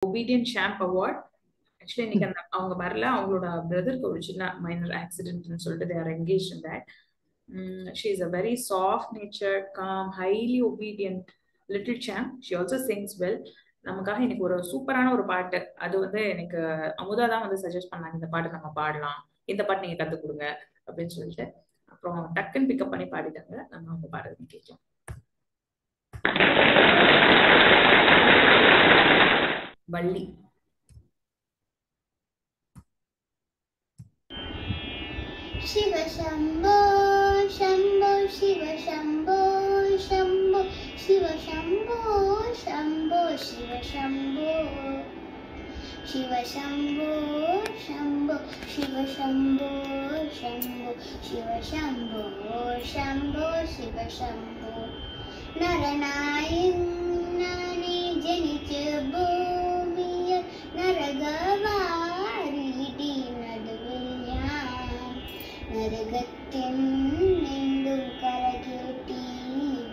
obedient champ award. Actually இன்னைக்கு அவங்க வரல, அவங்களோட பிரதருக்கு ஒரு சின்ன மைனர் ஆக்சிடென்ட்னு சொல்லிட்டு they are engaged in that. She is a very soft natured, calm, highly obedient little champ. She also sings well. நமக்காக இன்னைக்கு ஒரு சூப்பரான ஒரு பாட்டு, அது வந்து எனக்கு அமுதா தான் வந்து சஜஸ்ட் பண்ணாங்க, இந்த பாட்டு நம்ம பாடலாம், இந்த பாட்டு நீங்க கத்து கொடுங்க அப்படின்னு சொல்லிட்டு. அப்புறம் டக்குன்னு பிக்கப் பண்ணி பாடிட்டாங்க. நம்ம அவங்க பாடுறது கேட்கலாம். வள்ளி. शिव शंभो शंभो शिव शंभो शंभो शिव शंभो शंभो शिव शंभो शिव शंभो शंभो शिव शंभो शंभो शिव शंभो शंभो शिव शंभो നരനായിന്നാനെ ജനിച്ച ഭൂമിയിൽ നരകവാരിടി നടുവിൽ ഞാൻ നരകത്തിനെന്തും കരകേട്ടി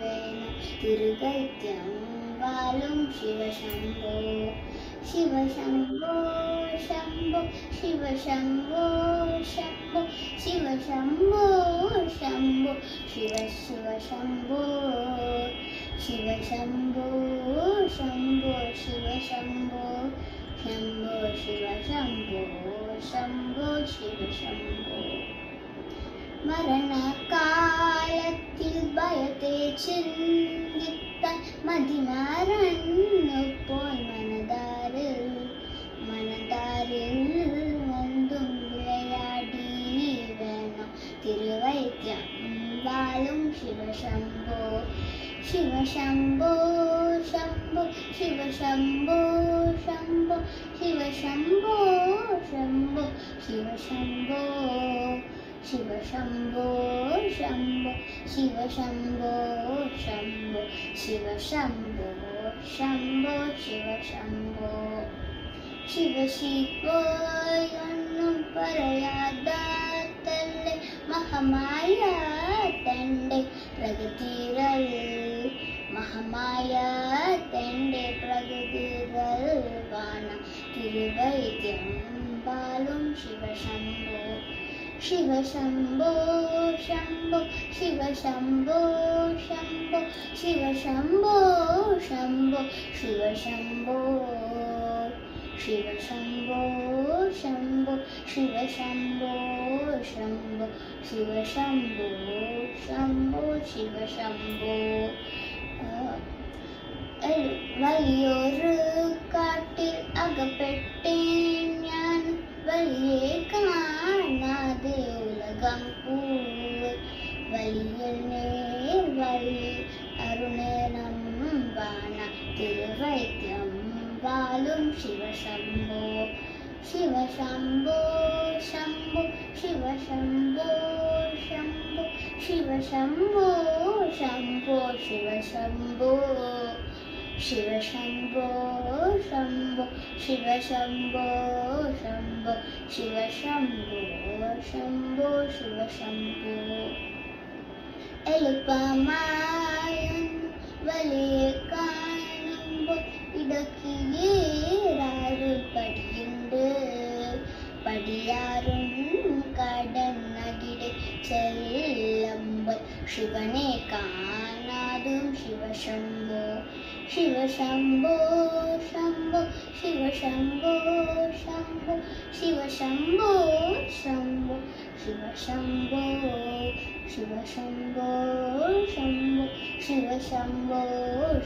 വേണം തിരുകൈത്യം വാലും ശിവശംഭോ ശിവശംഭോ ശംഭോ ശിവശംഭോ ശംഭോ ശിവശംഭോ ശംഭോ ശിവ ശിവശംഭോ ശിവശംഭോ ശംഭോ ശിവശംഭോ ശംഭോ ശിവശംഭോ ശംഭോ ശിവശംഭോ മരണകാലത്തിൽ ഭയത്തെ ചിന്തിത്താൻ മതിമാറന്നപ്പോൾ മനതാരിൽ വന്നും വിളയാടി വേണം തിരുവൈദ്യം വാലും ശിവശംഭോ ശിവശംഭോ ശംഭോ ശിവശംഭോ ശംഭോ ശിവശംഭോ ശംഭോ ശിവശംഭോ ശിവശംഭോ ശംഭോ ശിവശംഭോ ശംഭോ ശിവശംഭോ ശംഭോ ശിവശംഭോ ശിവശിവയൊന്നും പറയാതല്ലേ മഹമായ തന്റെ പ്രകൃതികൾ മഹമായ തന്റെ പ്രകൃതികൾ വാണ തിരുവൈദ്യം ബാലും ശിവശംഭോ ശിവശംഭോ ശംഭോ ശിവശംഭോ ശംഭോ ശിവശംഭോ ശംഭോ ശിവശംഭോ ശിവശംഭോ ശംഭോ ശിവശംഭോ ശംഭോ ശിവശംഭോ ശംഭോ ശിവശംഭോ വലിയൊരു കാട്ടിൽ അകപ്പെട്ടേൻ ഞാൻ വലിയെ കാണാതെ ഉലകം പൂവ് വലിയനെ വലി അരുണേനം വാണ തിരുവൈദ്യം വാലും ശിവശംഭോ ശിവശംഭോ ശംഭോ ശിവശംഭോ ശംഭോ ശിവശംഭോ ശംഭോ ശിവശംഭോ ശിവശംഭോ ശംഭോ ശിവശംഭോ ശംഭോ ശിവശംഭോ ശംഭോ ശിവശംഭോ എളുപ്പമായൊന്നു വലിയ കാണുമ്പോൾ ഇടക്കിയേറാറ് പടിയുണ്ട് പടിയാറും കടന്നകിടെ ചെല്ലുമ്പോൾ ശിവനെ കാണാതും ശിവശംഭോ ശിവശംഭോ ശംഭോ ശിവശംഭോ ശംഭോ ശിവശംഭോ ശംഭോ ശിവശംഭോ ശിവശംഭോ ശംഭോ ശിവശംഭോ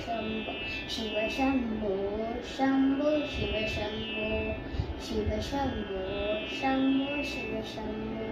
ശംഭോ ശിവശംഭോ ശംഭോ ശിവശംഭോ ശിവശംഭോ ശംഭോ ശിവശംഭോ